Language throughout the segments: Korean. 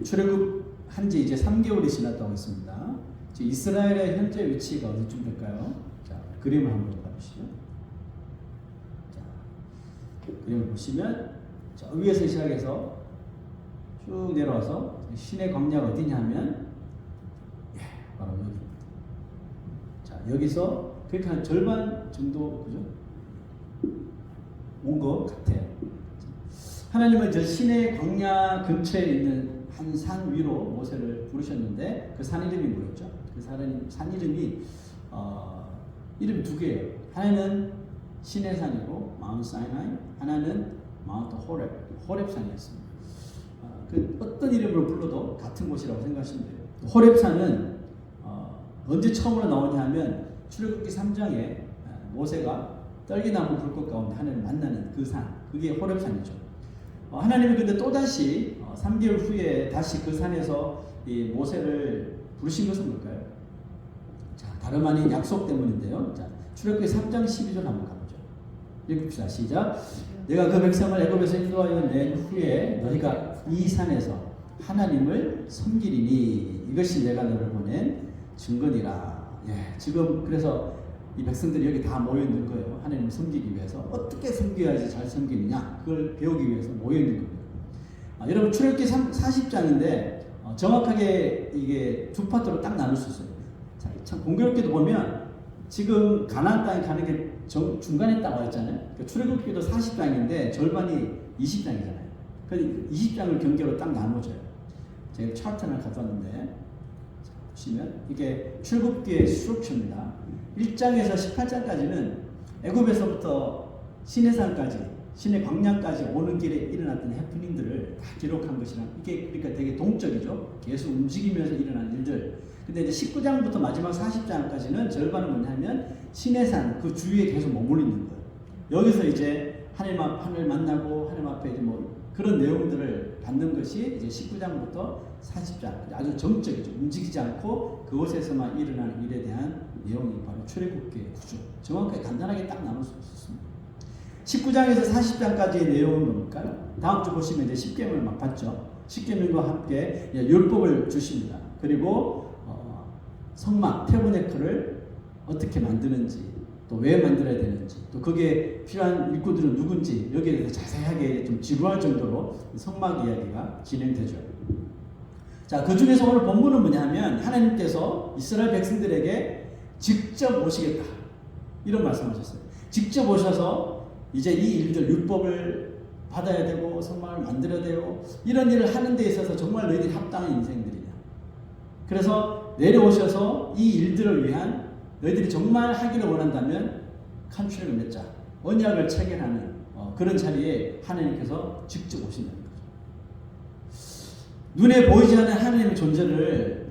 출애굽한 지 이제 3개월이 지났다고 했습니다. 이스라엘의 현재 위치가 어디쯤 될까요? 자, 그림을 한번 봐주시죠. 자, 그림을 보시면 저 위에서 시작해서 쭉 내려와서 신의 광야가 어디냐 하면 바로 여기입니다. 자, 여기서 그렇게 한 절반 정도 그죠? 온 것 같아요. 하나님은 저 신의 광야 근처에 있는 한 산 위로 모세를 부르셨는데 그 산 이름이 뭐였죠? 그 산 이름이 이름 두 개예요. 하나는 신의 산이고 마운트 사이나이, 하나는 마운트 호렙산이었습니다. 그 어떤 이름으로 불러도 같은 곳이라고 생각하시면 돼요. 호렙산은 언제 처음으로 나오냐 하면 출애굽기 3장에 모세가 떨기나무 불꽃 가운데 하나님을 만나는 그 산, 그게 호렙산이죠. 하나님이 근데 또다시 3개월 후에 다시 그 산에서 이 모세를 부르신 것은 뭘까요? 자, 다름 아닌 약속 때문인데요. 자, 출애굽기 3장 12절 한번 가보죠. 읽읍시다. 시작. 내가 그 백성을 애굽에서 인도하여 낸 후에 너희가 이 산에서 하나님을 섬기리니 이것이 내가 너를 보낸 증거니라. 예, 지금 그래서 이 백성들이 여기 다 모여 있는 거예요. 하나님을 섬기기 위해서 어떻게 섬겨야지 잘 섬기느냐 그걸 배우기 위해서 모여 있는 겁니다. 여러분 출애굽기 40장인데 정확하게 이게 두 파트로 딱 나눌 수 있어요. 자, 참 공교롭게도 보면 지금 가나안 땅에 가는 게 중간에 딱 와 있잖아요. 그러니까 출애굽기도 40장인데 절반이 20장이잖아요. 그래서 20장을 경계로 딱 나눠져요. 제가 차트를 가져왔는데 보시면 이게 출애굽기의 스트럭처입니다. 1장에서 18장까지는 애굽에서부터 시내산까지 신의 광야까지 오는 길에 일어났던 해프닝들을 다 기록한 것이라 이게 그러니까 되게 동적이죠. 계속 움직이면서 일어난 일들. 근데 이제 19장부터 마지막 40장까지는 절반은 뭐냐면 시내산 그 주위에 계속 머물러 있는 거예요. 여기서 이제 하나님을 만나고 하나님 앞에 이제 뭐 그런 내용들을 받는 것이 이제 19장부터 40장 아주 정적이죠. 움직이지 않고 그곳에서만 일어나는 일에 대한 내용이 바로 출애굽기의 구조. 정확하게 간단하게 딱 나눌 수 있습니다. 19장에서 40장까지의 내용은 뭡니까요? 다음 주 보시면 이제 십계명을 막 봤죠. 십계명과 함께 율법을 주십니다. 그리고 성막 태브네클을 어떻게 만드는지 또 왜 만들어야 되는지 또 그게 필요한 일꾼들은 누군지 여기에 대해서 자세하게 좀 지루할 정도로 성막 이야기가 진행되죠. 자, 그 중에서 오늘 본문은 뭐냐면 하나님께서 이스라엘 백성들에게 직접 오시겠다 이런 말씀하셨어요. 직접 오셔서 이제 이 일들 율법을 받아야 되고 성막을 만들어야 되고 이런 일을 하는 데 있어서 정말 너희들이 합당한 인생들이냐. 그래서 내려오셔서 이 일들을 위한 너희들이 정말 하기를 원한다면 컨트랙을 맺자. 언약을 체결하는 그런 자리에 하나님께서 직접 오신다는 거죠. 눈에 보이지 않는 하나님의 존재를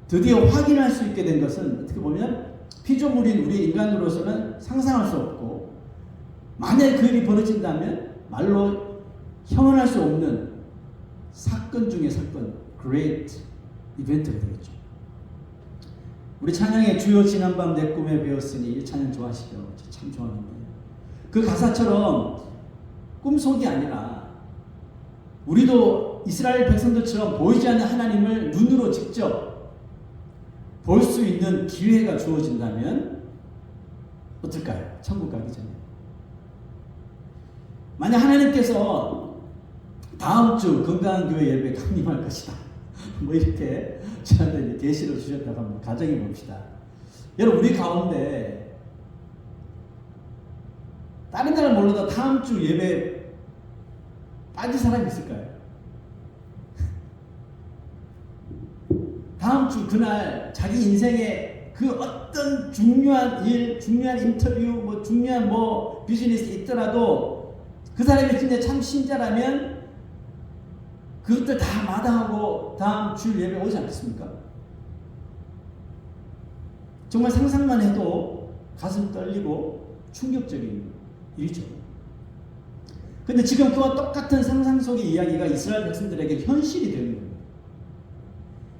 드디어 확인할 수 있게 된 것은 어떻게 보면 피조물인 우리 인간으로서는 상상할 수 없고 만약에 그 일이 벌어진다면 말로 형언할 수 없는 사건 중의 사건, great 이벤트가 되겠죠. 우리 찬양의 주여 지난밤 내 꿈에 배웠으니 이 찬양 좋아하시죠? 참 좋아하는데 그 가사처럼 꿈속이 아니라 우리도 이스라엘 백성들처럼 보이지 않는 하나님을 눈으로 직접 볼 수 있는 기회가 주어진다면 어떨까요? 천국 가기 전에. 만약 하나님께서 다음 주 건강한 교회 예배에 강림할 것이다. 뭐 이렇게 저한테 계시를 주셨다고 한번 가정해 봅시다. 여러분 우리 가운데 다른 데는 몰라도 다음 주 예배 빠질 사람이 있을까요? 다음 주 그날 자기 인생에 그 어떤 중요한 일, 중요한 인터뷰, 뭐 중요한 뭐 비즈니스 있더라도 그 사람이 진짜 참 신자라면 그것들 다 마다하고 다음 주 예배 오지 않겠습니까? 정말 상상만 해도 가슴 떨리고 충격적인 일이죠. 근데 지금 그와 똑같은 상상 속의 이야기가 이스라엘 백성들에게 현실이 되는 겁니다.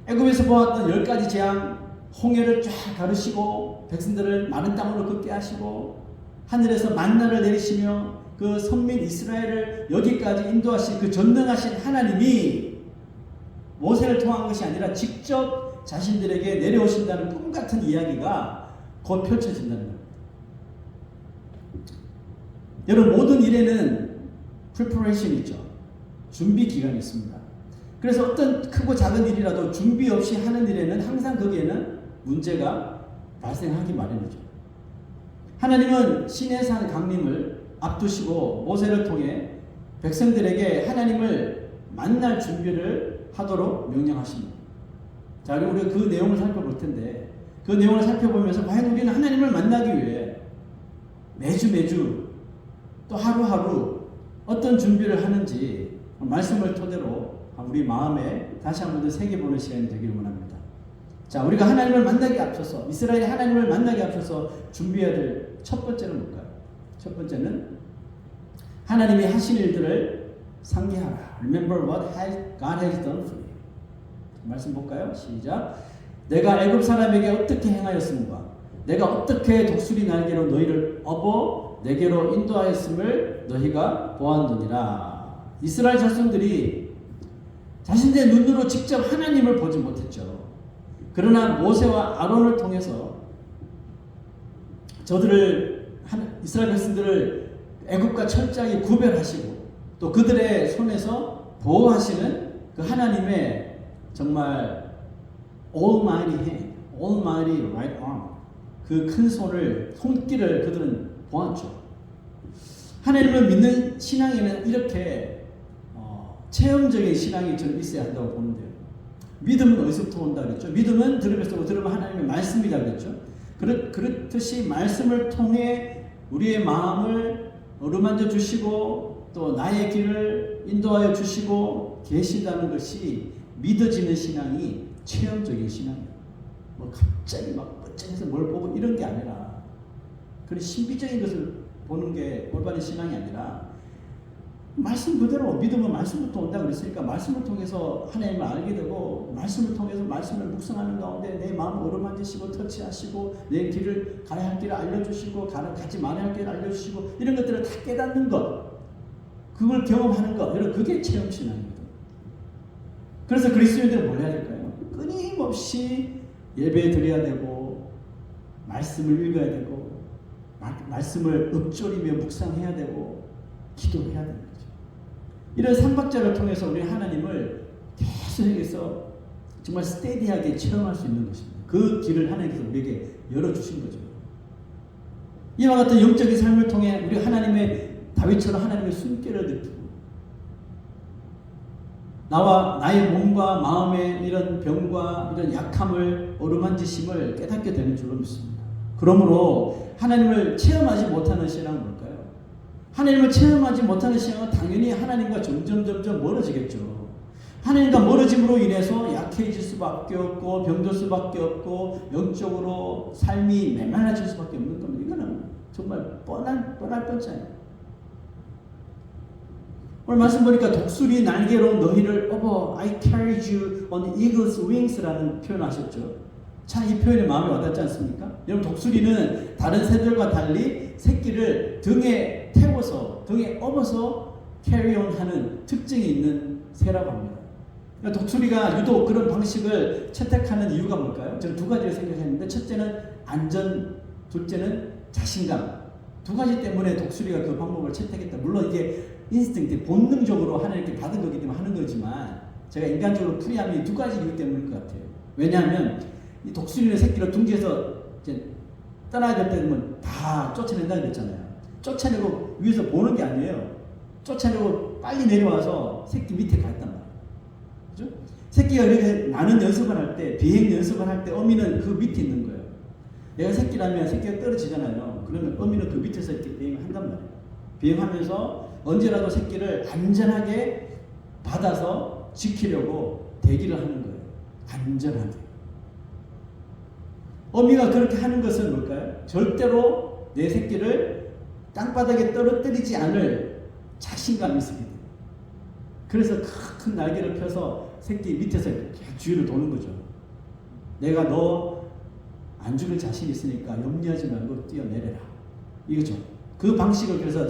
애굽에서 보았던 10가지 재앙, 홍해를 쫙 가르시고 백성들을 마른 땅으로 걷게 하시고 하늘에서 만나를 내리시며 그 선민 이스라엘을 여기까지 인도하신 그 전능하신 하나님이 모세를 통한 것이 아니라 직접 자신들에게 내려오신다는 꿈 같은 이야기가 곧 펼쳐진다는 겁니다. 여러분, 모든 일에는 preparation 있죠. 준비 기간이 있습니다. 그래서 어떤 크고 작은 일이라도 준비 없이 하는 일에는 항상 거기에는 문제가 발생하기 마련이죠. 하나님은 시내산 강림을 앞두시고 모세를 통해 백성들에게 하나님을 만날 준비를 하도록 명령하십니다. 자, 그럼 우리가 그 내용을 살펴볼 텐데, 그 내용을 살펴보면서 과연 우리는 하나님을 만나기 위해 매주 또 하루하루 어떤 준비를 하는지 말씀을 토대로 우리 마음에 다시 한번 더 새겨보는 시간이 되기를 원합니다. 자, 우리가 하나님을 만나기 앞서서, 이스라엘이 하나님을 만나기 앞서서 준비해야 될 첫 번째는 뭘까요? 첫 번째는 하나님이 하신 일들을 상기하라. Remember what God has done for you. 말씀 볼까요? 시작. 내가 애굽 사람에게 어떻게 행하였음과 내가 어떻게 독수리 날개로 너희를 업어 내게로 인도하였음을 너희가 보았느니라. 이스라엘 자손들이 자신들의 눈으로 직접 하나님을 보지 못했죠. 그러나 모세와 아론을 통해서 이스라엘 백성들을 애굽과 철저하게 구별하시고 또 그들의 손에서 보호하시는 그 하나님의 정말 Almighty hand, Almighty right arm, 그 큰 손길을 그들은 보았죠. 하나님을 믿는 신앙에는 이렇게 체험적인 신앙이 저는 있어야 한다고 보는데요. 믿음은 어디서부터 온다 그랬죠? 믿음은 들으면서 들으면 하나님의 말씀이다 그랬죠? 그렇듯이 말씀을 통해 우리의 마음을 어루만져 주시고 또 나의 길을 인도하여 주시고 계시다는 것이 믿어지는 신앙이 체험적인 신앙이에요. 뭐 갑자기 막 뻗쳐서 뭘 보고 이런 게 아니라 그런 신비적인 것을 보는 게 올바른 신앙이 아니라 말씀 그대로 믿음은 말씀부터 온다고 그랬으니까 말씀을 통해서 하나님을 알게 되고 말씀을 통해서 말씀을 묵상하는 가운데 내 마음을 어루만지시고 터치하시고 내 길을 가야 할 길을 알려주시고 가지 말아야 할 길을 알려주시고 이런 것들을 다 깨닫는 것, 그걸 경험하는 것, 여러분 그게 체험신앙입니다. 그래서 그리스도인들은 뭘 해야 될까요? 끊임없이 예배 드려야 되고 말씀을 읽어야 되고 말씀을 읊조리며 묵상해야 되고 기도해야 되는 거죠. 이런 삼박자를 통해서 우리 하나님을 계속해서 정말 스테디하게 체험할 수 있는 것입니다. 그 길을 하나님께서 우리에게 열어주신 거죠. 이와 같은 영적인 삶을 통해 우리 하나님의 다윗처럼 하나님의 숨결을 느끼고 나의 몸과 마음의 이런 병과 이런 약함을 어루만지심을 깨닫게 되는 줄로 믿습니다. 그러므로 하나님을 체험하지 못하는 신앙은 뭘까요? 하나님을 체험하지 못하는 신앙은 당연히 하나님과 점점 멀어지겠죠. 하나님과 멀어짐으로 인해서 약해질 수밖에 없고 병들 수밖에 없고 영적으로 삶이 메말라질 수밖에 없는 겁니다. 이거는 정말 뻔할 뻔짜예요. 오늘 말씀 보니까 독수리 날개로 너희를 업어 I carried you on eagle's wings라는 표현을 하셨죠. 참 이 표현이 마음에 와닿지 않습니까? 여러분 독수리는 다른 새들과 달리 새끼를 등에 태워서 등에 업어서 carry on 하는 특징이 있는 새라고 합니다. 그러니까 독수리가 유독 그런 방식을 채택하는 이유가 뭘까요? 저는 두 가지를 생각했는데 첫째는 안전, 둘째는 자신감. 두 가지 때문에 독수리가 그 방법을 채택했다. 물론 이게 인스팅트, 본능적으로 하나님께 받은 거기 때문에 하는 거지만 제가 인간적으로 풀이하면 이 두 가지 이유 때문일 것 같아요. 왜냐하면 이 독수리는 새끼를 둥지에서 이제 떠나야 될 때면 다 쫓아낸다고 그랬잖아요. 쫓아내고 위에서 보는 게 아니에요. 쫓아내고 빨리 내려와서 새끼 밑에 가 있단 말이에요. 그죠? 새끼가 이렇게 나는 연습을 할 때, 비행 연습을 할 때 어미는 그 밑에 있는 거예요. 내가 새끼라면 새끼가 떨어지잖아요. 그러면 어미는 그 밑에서 이렇게 비행을 한단 말이에요. 비행하면서 언제라도 새끼를 안전하게 받아서 지키려고 대기를 하는 거예요. 안전하게. 어미가 그렇게 하는 것은 뭘까요? 절대로 내 새끼를 땅바닥에 떨어뜨리지 않을 자신감이 있게 돼요. 그래서 큰 날개를 펴서 새끼 밑에서 주위를 도는 거죠. 내가 너 안 죽일 자신 있으니까 염려하지 말고 뛰어내려라. 이거죠. 그 방식을 그래서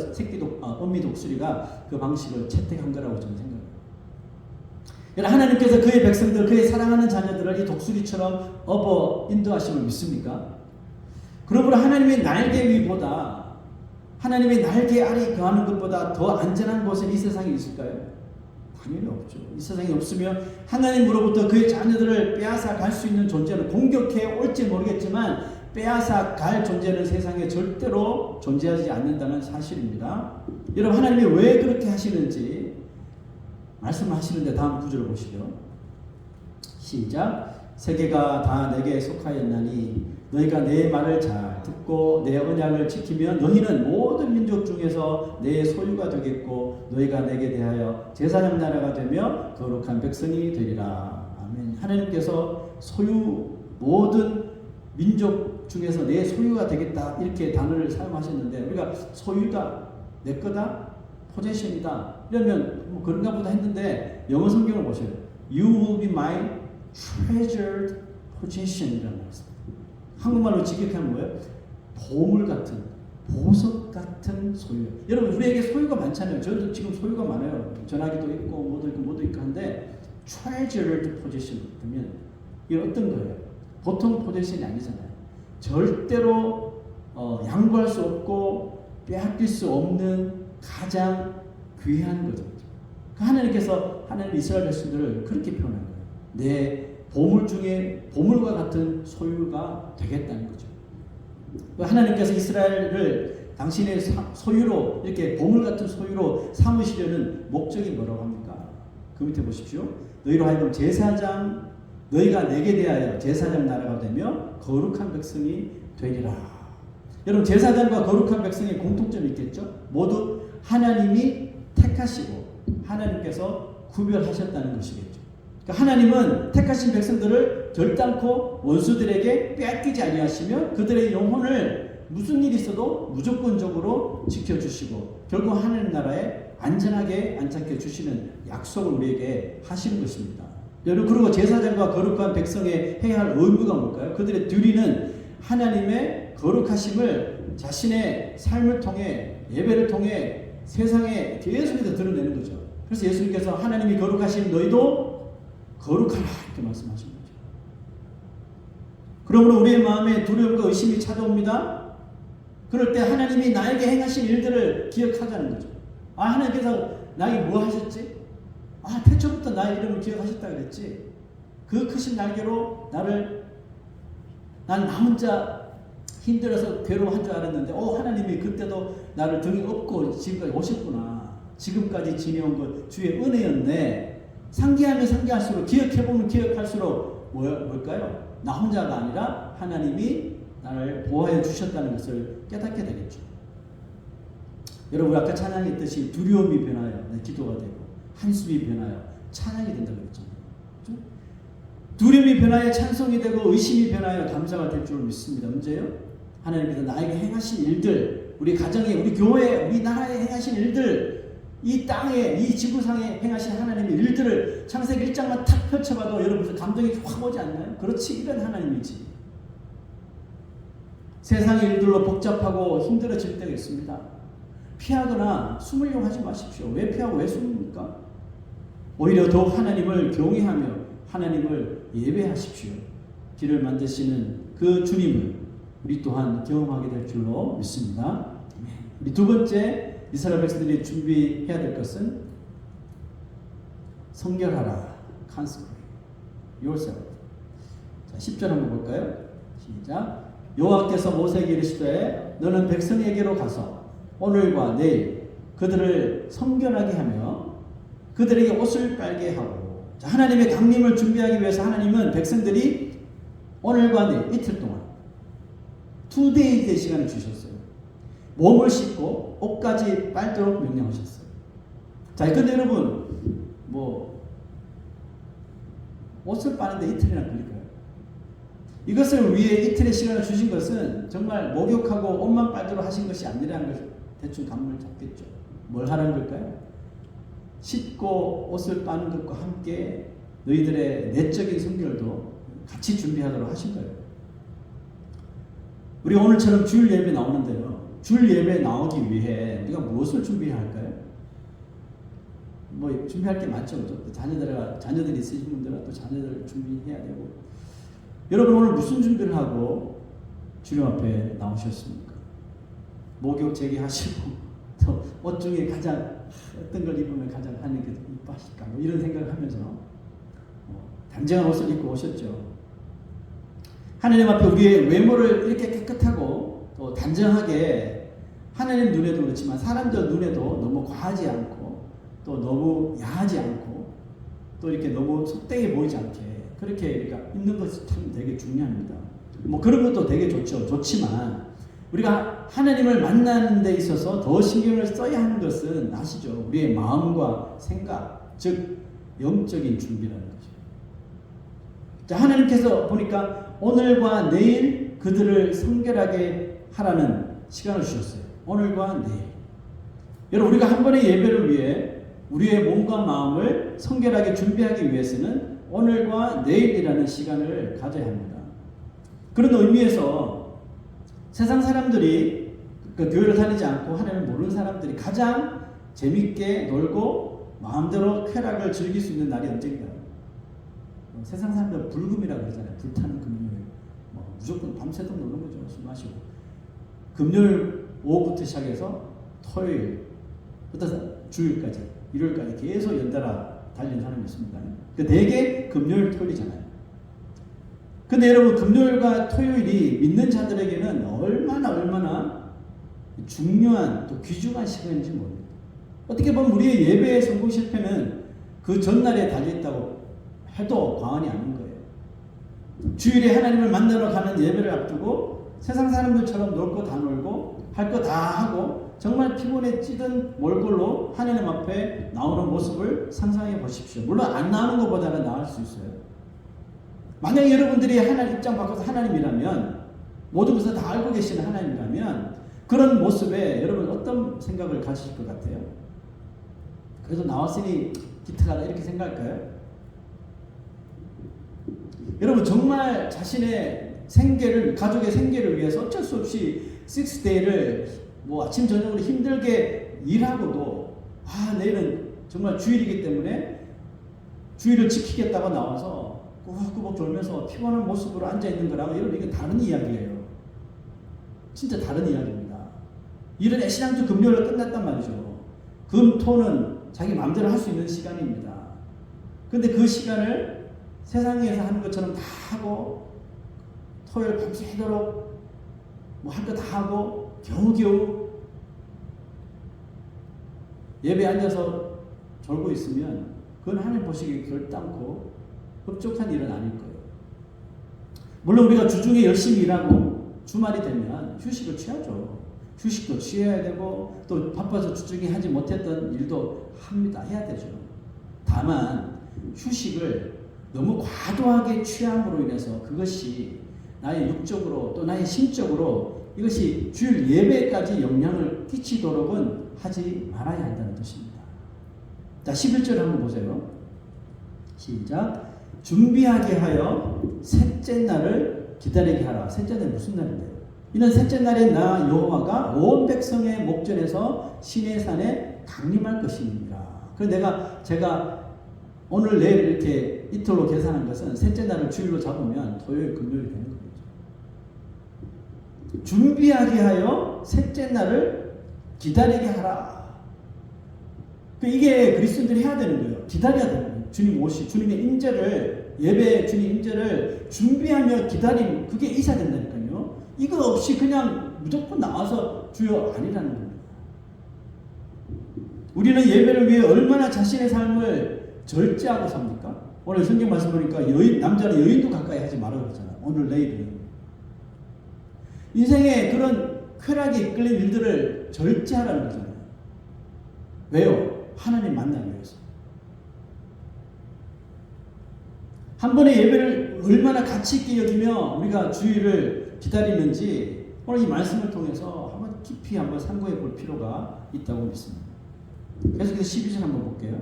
어미 독수리가 그 방식을 채택한 거라고 저는 생각합니다. 하나님께서 그의 백성들, 그의 사랑하는 자녀들을 이 독수리처럼 업어 인도하심을 믿습니까? 그러므로 하나님의 날개 위보다, 하나님의 날개 아래 거하는 것보다 더 안전한 곳은 이 세상에 있을까요? 당연히 없죠. 이 세상에 없으면 하나님으로부터 그의 자녀들을 빼앗아 갈 수 있는 존재는, 공격해 올지 모르겠지만 빼앗아 갈 존재는 세상에 절대로 존재하지 않는다는 사실입니다. 여러분, 하나님이 왜 그렇게 하시는지 말씀하시는데 다음 구절을 보시죠. 시작. 세계가 다 내게 속하였나니 너희가 내 말을 잘 듣고 내 언약을 지키면 너희는 모든 민족 중에서 내 소유가 되겠고 너희가 내게 대하여 제사장 나라가 되며 거룩한 백성이 되리라. 아멘. 하나님께서 모든 민족 중에서 내 소유가 되겠다, 이렇게 단어를 사용하셨는데, 우리가 소유다, 내 거다, 포지션이다 이러면 뭐 그런가 보다 했는데, 영어 성경을 보세요. You will be my treasured possession이라는 말씀. 한국말로 직역하면 뭐예요? 보물 같은, 보석 같은 소유. 여러분, 우리에게 소유가 많잖아요. 저도 지금 소유가 많아요. 전화기도 있고 뭐도 있고 한데, treasured possession 그러면 이게 어떤 거예요? 보통 포지션이 아니잖아요. 절대로 양보할 수 없고 빼앗길 수 없는 가장 귀한 거죠. 하나님께서 하나님 이스라엘 백성들을 그렇게 표현한 거예요. 내 보물 중에 보물과 같은 소유가 되겠다는 거죠. 하나님께서 이스라엘을 당신의 소유로, 이렇게 보물 같은 소유로 삼으시려는 목적이 뭐라고 합니까? 그 밑에 보십시오. 너희로 하여금 제사장, 너희가 내게 대하여 제사장 나라가 되며 거룩한 백성이 되리라. 여러분, 제사장과 거룩한 백성의 공통점이 있겠죠? 모두 하나님이 택하시고 하나님께서 구별하셨다는 것이겠죠. 그러니까 하나님은 택하신 백성들을 결단코 원수들에게 빼앗기지 아니하시며 그들의 영혼을 무슨 일이 있어도 무조건적으로 지켜주시고 결국 하나님 나라에 안전하게 안착해 주시는 약속을 우리에게 하시는 것입니다. 여러분, 그리고 제사장과 거룩한 백성의 해야 할 의무가 뭘까요? 그들의 드리는 하나님의 거룩하심을 자신의 삶을 통해, 예배를 통해 세상에 계속해서 드러내는 거죠. 그래서 예수님께서 하나님이 거룩하신 너희도 거룩하라 이렇게 말씀하신 거죠. 그러므로 우리의 마음에 두려움과 의심이 찾아옵니다. 그럴 때 하나님이 나에게 행하신 일들을 기억하자는 거죠. 아, 하나님께서 나에게 뭐 하셨지? 아, 태초부터 나의 이름을 기억하셨다 그랬지. 그 크신 날개로 난 나 혼자 힘들어서 괴로워한 줄 알았는데, 하나님이 그때도 나를 등에 업고 지금까지 오셨구나. 지금까지 지내온 것 주의 은혜였네. 상기하면 상기할수록, 기억해보면 기억할수록 뭘까요? 나 혼자가 아니라 하나님이 나를 보호해 주셨다는 것을 깨닫게 되겠죠. 여러분, 아까 찬양했듯이 두려움이 변하여 기도가 되고 한숨이 변하여 찬양이 된다고 했잖아요. 그렇죠? 두려움이 변하여 찬송이 되고 의심이 변하여 감사가 될 줄 믿습니다. 언제요? 하나님께서 나에게 행하신 일들, 우리 가정에, 우리 교회에, 우리 나라에 행하신 일들, 이 땅에, 이 지구상에 행하신 하나님의 일들을 창세기 1장만 탁 펼쳐봐도 여러분 감동이 확 오지 않나요? 그렇지, 이런 하나님이지. 세상의 일들로 복잡하고 힘들어질 때가 있습니다. 피하거나 숨으려고 하지 마십시오. 왜 피하고 왜 숨습니까? 오히려 더욱 하나님을 경외하며 하나님을 예배하십시오. 길을 만드시는 그 주님을 우리 또한 경험하게 될 줄로 믿습니다. 우리 두 번째 이스라엘 백성들이 준비해야 될 것은 성결하라, consecrate yourself. 자, 10절 한번 볼까요? 시작. 여호와께서 모세에게 이르시되 너는 백성에게로 가서 오늘과 내일 그들을 성결하게 하며 그들에게 옷을 빨게 하고. 자, 하나님의 강림을 준비하기 위해서 하나님은 백성들이 오늘과 내일 이틀 동안 2데이의 시간을 주셨어요. 몸을 씻고 옷까지 빨도록 명령하셨어요. 자, 근데 여러분, 옷을 빠는데 이틀이나 걸릴까요? 이것을 위해 이틀의 시간을 주신 것은 정말 목욕하고 옷만 빨도록 하신 것이 아니라는 것을 대충 감을 잡겠죠. 뭘 하라는 걸까요? 씻고 옷을 빠는 것과 함께 너희들의 내적인 성결도 같이 준비하도록 하신 거예요. 우리 오늘처럼 주일 예배 나오는데요. 주일 예배 나오기 위해 우리가 무엇을 준비해야 할까요? 뭐 준비할 게 많죠. 또 자녀들이 있으신 분들은 또 자녀들 준비해야 되고. 여러분 오늘 무슨 준비를 하고 주님 앞에 나오셨습니까? 목욕 제기하시고 또 옷 중에 가장 어떤 걸 입으면 가장 하나님께 이뻐하실까 뭐 이런 생각을 하면서 단정한 옷을 입고 오셨죠. 하나님 앞에 우리의 외모를 이렇게 깨끗하고 또 단정하게 하나님 눈에도 그렇지만 사람들 눈에도 너무 과하지 않고 또 너무 야하지 않고 또 이렇게 너무 속되게 보이지 않게 그렇게 우리가 입는 것이 참 되게 중요합니다. 뭐 그런 것도 되게 좋죠. 좋지만 우리가 하나님을 만나는 데 있어서 더 신경을 써야 하는 것은 아시죠? 우리의 마음과 생각, 즉 영적인 준비라는 거죠. 자, 하나님께서 보니까 오늘과 내일 그들을 성결하게 하라는 시간을 주셨어요. 오늘과 내일. 여러분 우리가 한 번의 예배를 위해 우리의 몸과 마음을 성결하게 준비하기 위해서는 오늘과 내일이라는 시간을 가져야 합니다. 그런 의미에서 세상 사람들이 그 교회를 다니지 않고 하나님을 모르는 사람들이 가장 재밌게 놀고 마음대로 쾌락을 즐길 수 있는 날이 언제인가요? 세상 사람들 불금이라고 그러잖아요. 불타는 금요일. 무조건 밤새도록 노는 거죠. 술 마시고. 금요일 오후부터 시작해서 토요일, 어떤 주일까지, 일요일까지 계속 연달아 달리는 사람이 있습니다. 대개 금요일, 토요일이잖아요. 근데 여러분 금요일과 토요일이 믿는 자들에게는 얼마나 중요한 또 귀중한 시간인지 모릅니다. 어떻게 보면 우리의 예배의 성공 실패는 그 전날에 달려있다고 해도 과언이 아닌 거예요. 주일에 하나님을 만나러 가는 예배를 앞두고 세상 사람들처럼 놀 거 다 놀고 할 거 다 하고 정말 피곤에 찌든 몰골로 하나님 앞에 나오는 모습을 상상해 보십시오. 물론 안 나오는 것보다는 나을 수 있어요. 만약 여러분들이 하나님 입장 바꿔서 하나님이라면 모든 것을 다 알고 계시는 하나님이라면 그런 모습에 여러분 어떤 생각을 가지실 것 같아요? 그래도 나왔으니 기특하다 이렇게 생각할까요? 여러분 정말 자신의 생계를 가족의 생계를 위해서 어쩔 수 없이 6데이를 뭐 아침 저녁으로 힘들게 일하고도 내일은 정말 주일이기 때문에 주일을 지키겠다고 나와서 꾸벅꾸벅 졸면서 피곤한 모습으로 앉아있는 거라고 여러분 이건 다른 이야기예요. 진짜 다른 이야기입니다. 이런 애시당초 금요일로 끝났단 말이죠. 금, 토는 자기 마음대로 할 수 있는 시간입니다. 근데 그 시간을 세상에서 하는 것처럼 다 하고 토요일 밤새도록 뭐 할 거 다 하고 겨우겨우 예배에 앉아서 졸고 있으면 그건 하나님 보시기에 결단코 흡족한 일은 아닐 거예요. 물론 우리가 주중에 열심히 일하고 주말이 되면 휴식을 취하죠. 휴식도 취해야 되고 또 바빠서 주중에 하지 못했던 일도 해야 되죠. 다만 휴식을 너무 과도하게 취함으로 인해서 그것이 나의 육적으로 또 나의 심적으로 이것이 주일 예배까지 영향을 끼치도록은 하지 말아야 한다는 뜻입니다. 자, 11절 한번 보세요. 시작. 준비하게 하여 셋째 날을 기다리게 하라. 셋째 날이 무슨 날인데요? 이는 셋째 날에 나 여호와가 온 백성의 목전에서 시내산에 강림할 것입니다. 그래서 제가 오늘 내일 이렇게 이틀로 계산한 것은 셋째 날을 주일로 잡으면 토요일 금요일이 되는 거죠. 준비하게 하여 셋째 날을 기다리게 하라. 이게 그리스도인들이 해야 되는 거예요. 기다려야 되는 거예요. 주님 오시, 주님의 임재를, 예배 주님 임재를 준비하며 기다리는, 그게 있어야 된다니까요. 이거 없이 그냥 무조건 나와서 주여 아니라는 겁니다. 우리는 예배를 위해 얼마나 자신의 삶을 절제하고 삽니까? 오늘 성경 말씀 보니까 남자는 여인도 가까이 하지 말라고 그러잖아요. 오늘 내일은. 인생에 그런 쾌락에 이끌린 일들을 절제하라는 거잖아요. 왜요? 하나님 만나기 위해서. 한 번의 예배를 얼마나 가치 있게 여기며 우리가 주일을 기다리는지 오늘 이 말씀을 통해서 한번 깊이 한번 상고해 볼 필요가 있다고 믿습니다. 계속해서 12절 한번 볼게요.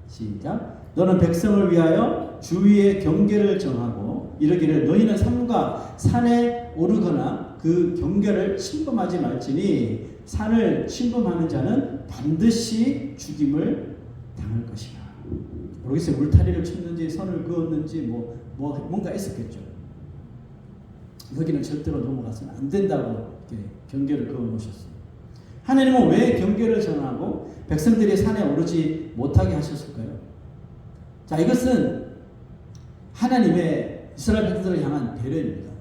시작. 너는 백성을 위하여 주위의 경계를 정하고 이르기를 너희는 산과 산에 오르거나 그 경계를 침범하지 말지니 산을 침범하는 자는 반드시 죽임을 당할 것이라. 모르겠어요. 울타리를 쳤는지 선을 그었는지 뭔가 있었겠죠. 여기는 절대로 넘어가서는 안 된다고 이렇게 경계를 그어 놓으셨어요. 하나님은 왜 경계를 정하고 백성들이 산에 오르지 못하게 하셨을까요? 자, 이것은 하나님의 이스라엘 백성들을 향한 배려입니다.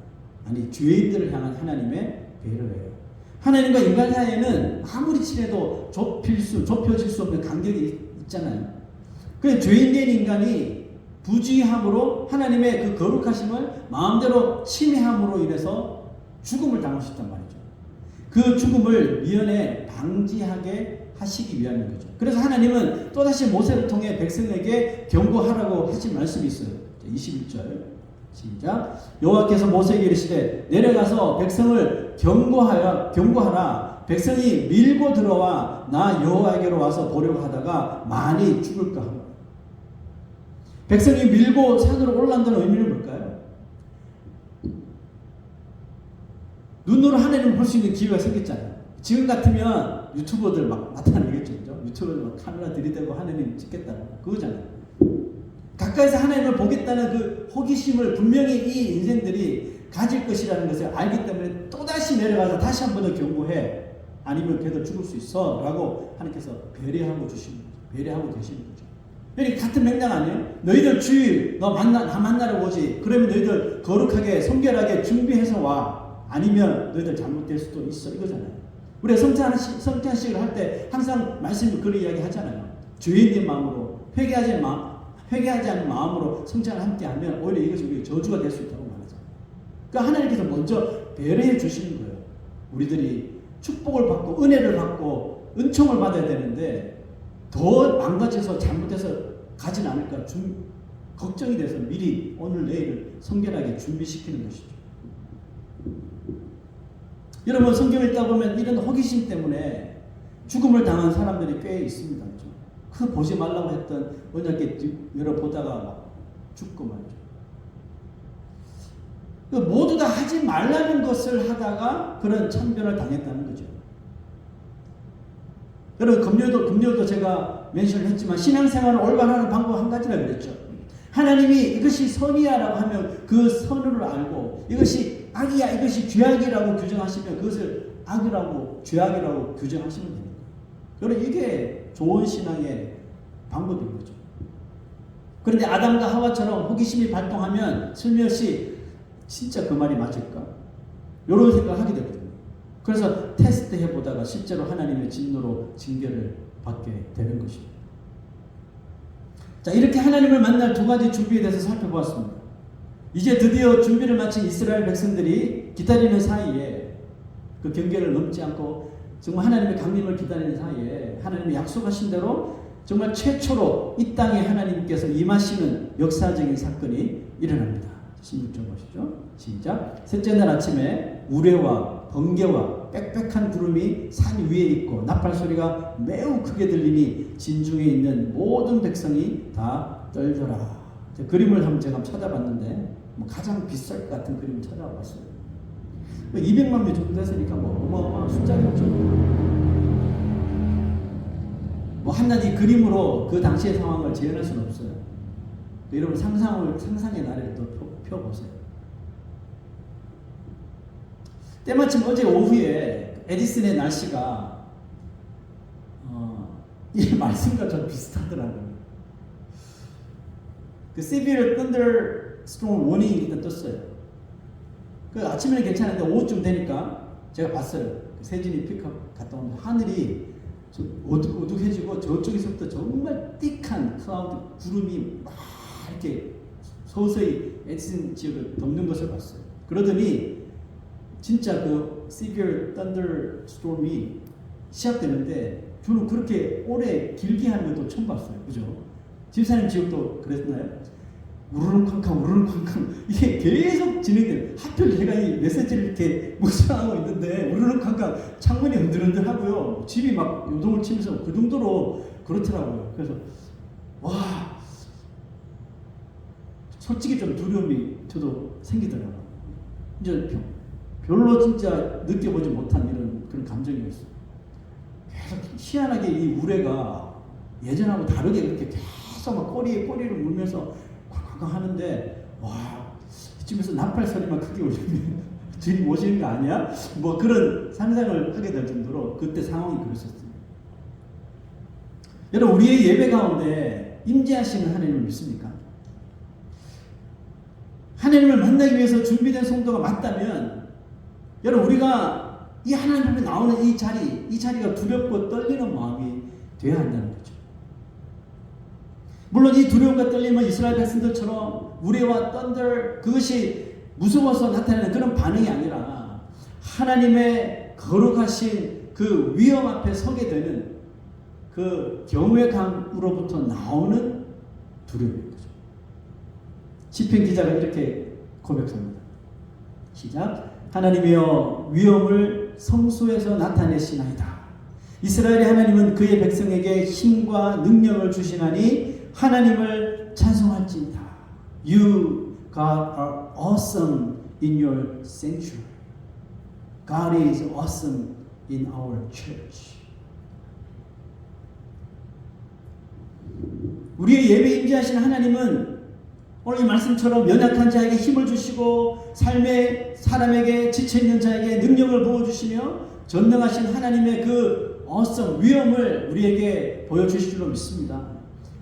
아니, 죄인들을 향한 하나님의 배려예요. 하나님과 인간 사이에는 아무리 친해도 좁혀질 수 없는 간격이 있잖아요. 그래서 죄인된 인간이 부주의함으로 하나님의 그 거룩하심을 마음대로 침해함으로 인해서 죽음을 당하셨단 말이죠. 그 죽음을 미연에 방지하게 하시기 위함인 거죠. 그래서 하나님은 또다시 모세를 통해 백성에게 경고하라고 하신 말씀이 있어요. 21절 시작. 여호와께서 모세에게 이르시되 내려가서 백성을 경고하라. 백성이 밀고 들어와 나 여호와에게로 와서 보려고 하다가 많이 죽을까 하라. 백성이 밀고 산으로 올라간다는 의미는 뭘까요? 눈으로 하나님을 볼 수 있는 기회가 생겼잖아요. 지금 같으면 유튜버들 막 나타나겠죠. 그죠? 유튜버들 막 카메라 들이대고 하나님 찍겠다고. 그거잖아요. 가까이서 하나님을 보겠다는 그 호기심을 분명히 이 인생들이 가질 것이라는 것을 알기 때문에 또다시 내려가서 다시 한 번 더 경고해. 아니면 걔도 죽을 수 있어. 라고 하나님께서 배려하고 계시는 거죠. 그러니까 같은 맥락 아니에요? 너희들 주일 나 만나러 오지. 그러면 너희들 거룩하게 성결하게 준비해서 와. 아니면 너희들 잘못될 수도 있어. 이거잖아요. 우리가 성찬식을 할 때 항상 말씀을 그런 이야기 하잖아요. 죄인된 마음으로 회개하지 않은 마음으로 성찬을 함께 하면 오히려 이것이 우리가 저주가 될 수 있다고 말하잖아요. 그러니까 하나님께서 먼저 배려해 주시는 거예요. 우리들이 축복을 받고 은혜를 받고 은총을 받아야 되는데 더 망가져서 잘못해서 가진 않을까 걱정이 돼서 미리 오늘 내일을 성결하게 준비시키는 것이죠. 여러분 성경을 읽다 보면 이런 호기심 때문에 죽음을 당한 사람들이 꽤 있습니다. 그렇죠? 그 보지 말라고 했던 언약궤 열어보다가 막 죽고 말이죠. 모두 다 하지 말라는 것을 하다가 그런 참변을 당했다는 거죠. 여러분 금요일도 제가 멘션을 했지만 신앙생활을 올바른 방법 한 가지라 그랬죠. 하나님이 이것이 선이야라고 하면 그 선을 알고 이것이 악이야 이것이 죄악이라고 규정하시면 그것을 악이라고 죄악이라고 규정하시면 됩니다. 여러분 이게 좋은 신앙의 방법인 거죠. 그런데 아담과 하와처럼 호기심이 발동하면 슬며시 진짜 그 말이 맞을까? 이런 생각을 하게 되거든요. 그래서 테스트해 보다가 실제로 하나님의 진노로 징계를 받게 되는 것입니다. 자, 이렇게 하나님을 만날 두 가지 준비에 대해서 살펴보았습니다. 이제 드디어 준비를 마친 이스라엘 백성들이 기다리는 사이에 그 경계를 넘지 않고 정말 하나님의 강림을 기다리는 사이에 하나님이 약속하신 대로 정말 최초로 이 땅에 하나님께서 임하시는 역사적인 사건이 일어납니다. 16절 보시죠. 시작. 셋째 날 아침에 우레와 번개와 빽빽한 구름이 산 위에 있고 나팔 소리가 매우 크게 들리니 진중에 있는 모든 백성이 다 떨더라. 그림을 한번 제가 찾아봤는데 가장 비쌀 것 같은 그림을 찾아봤어요. 200만 명 정도 됐으니까 어마어마한 숫자겠죠. 한마디 그림으로 그 당시의 상황을 재현할 수는 없어요. 여러분 상상의 나래를 또 펴보세요. 때마침 어제 오후에 에디슨의 날씨가 이 말씀과 좀 비슷하더라고요. 그 Severe Thunderstorm Warning이 일단 떴어요. 그 아침에는 괜찮은데 오후쯤 되니까 제가 봤어요. 세진이 픽업 갔다 오는데 하늘이 좀 어둑해지고 저쪽에서부터 정말 띡한 클라우드 구름이 막 이렇게 서서히 에디슨 지역을 덮는 것을 봤어요. 그러더니 진짜 그 Severe Thunderstorm이 시작되는데 저는 그렇게 오래 길게 하는 것도 처음 봤어요. 그죠? 집사님 지역도 그랬나요? 우르릉쾅쾅 우르릉쾅쾅 이게 계속 진행돼요. 하필 제가 이 메시지를 이렇게 묵상하고 있는데 우르릉쾅쾅 창문이 흔들흔들하고요. 집이 막 요동을 치면서 그 정도로 그렇더라고요. 그래서 와 솔직히 좀 두려움이 저도 생기더라고요. 이제 별로 진짜 느껴보지 못한 이런 그런 감정이었어요. 계속 희한하게 이 우레가 예전하고 다르게 그렇게 계속 막 꼬리에 꼬리를 물면서 콱콱 하는데, 와, 이쯤에서 나팔 소리만 크게 울리면 주님 오시는 거 아니야? 뭐 그런 상상을 하게 될 정도로 그때 상황이 그랬었어요. 여러분, 우리의 예배 가운데 임재하시는 하나님을 믿습니까? 하나님을 만나기 위해서 준비된 성도가 맞다면, 여러분, 우리가 이 하나님 앞에 나오는 이 자리가 두렵고 떨리는 마음이 되어야 한다는 거죠. 물론 이 두려움과 떨림은 이스라엘 백성들처럼 우레와 떤들, 그것이 무서워서 나타내는 그런 반응이 아니라 하나님의 거룩하신 그 위엄 앞에 서게 되는 그 경외감으로부터 나오는 두려움인 거죠. 시편 기자가 이렇게 고백합니다. 시작. 하나님이여 위엄을 성소에서 나타내시나이다. 이스라엘의 하나님은 그의 백성에게 힘과 능력을 주시나니 하나님을 찬송할지니다. You, God, are awesome in your sanctuary. God is awesome in our church. 우리의 예배에 임재하시는 하나님은 오늘 이 말씀처럼 연약한 자에게 힘을 주시고 삶의 사람에게 지쳐있는 자에게 능력을 부어주시며 전능하신 하나님의 그 awesome 위엄을 우리에게 보여주실 줄로 믿습니다.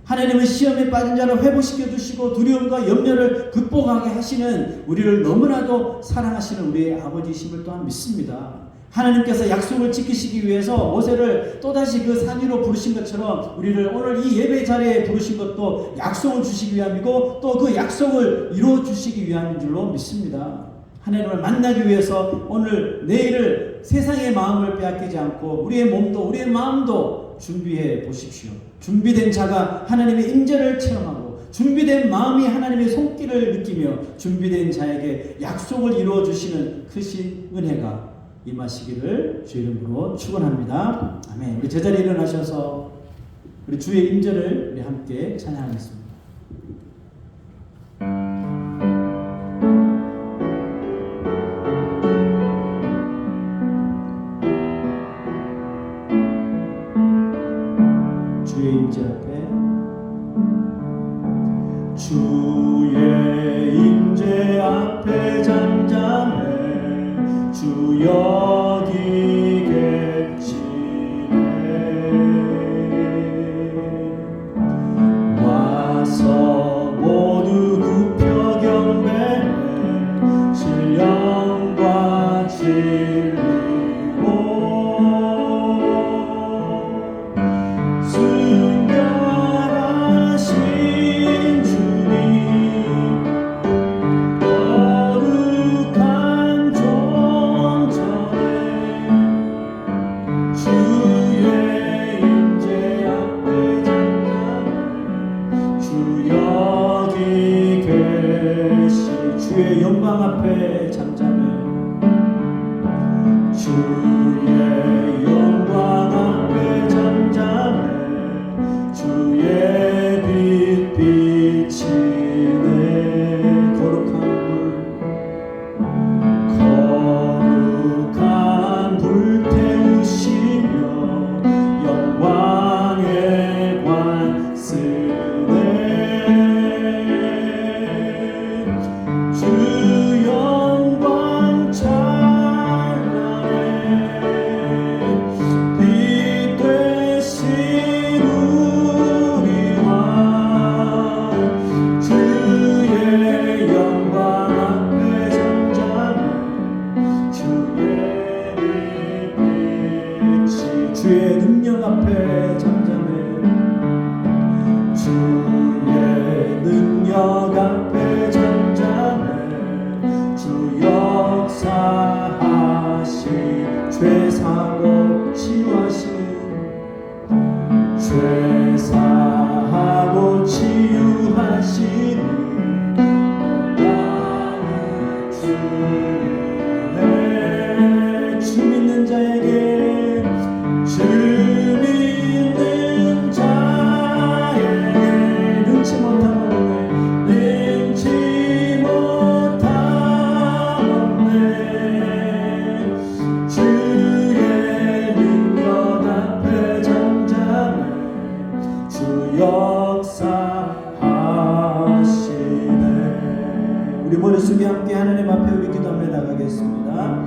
하나님은 시험에 빠진 자를 회복시켜 주시고 두려움과 염려를 극복하게 하시는 우리를 너무나도 사랑하시는 우리의 아버지이심을 또한 믿습니다. 하나님께서 약속을 지키시기 위해서 모세를 또다시 그 산 위로 부르신 것처럼 우리를 오늘 이 예배 자리에 부르신 것도 약속을 주시기 위함이고 또 그 약속을 이루어 주시기 위함인 줄로 믿습니다. 하나님을 만나기 위해서 오늘 내일을 세상의 마음을 빼앗기지 않고 우리의 몸도 우리의 마음도 준비해 보십시오. 준비된 자가 하나님의 임재를 체험하고 준비된 마음이 하나님의 손길을 느끼며 준비된 자에게 약속을 이루어 주시는 크신 은혜가 임하시기를 주의 이름으로 축원합니다. 아멘. 우리 제자리에 일어나셔서 우리 주의 임재를 우리 함께 찬양하겠습니다. 주의 임재 앞에 주의 임재 앞에 잠잠해 주 여기 계시네 와서 모두 굽혀 경배해 신령과 진리로 순결하신 주님 거룩한 존전에 주의 임재 앞에 잠잠해 주 여기 계시 주의 영광 앞에 잠잠해 주의 영광 앞에 잠잠해 주의 빛 비치네 거룩한 불 태우시며 영광의 관 쓰네 주 영광 찬란해 우리 머릿속에 함께 하나님 앞에 우리 기도하며 나가겠습니다.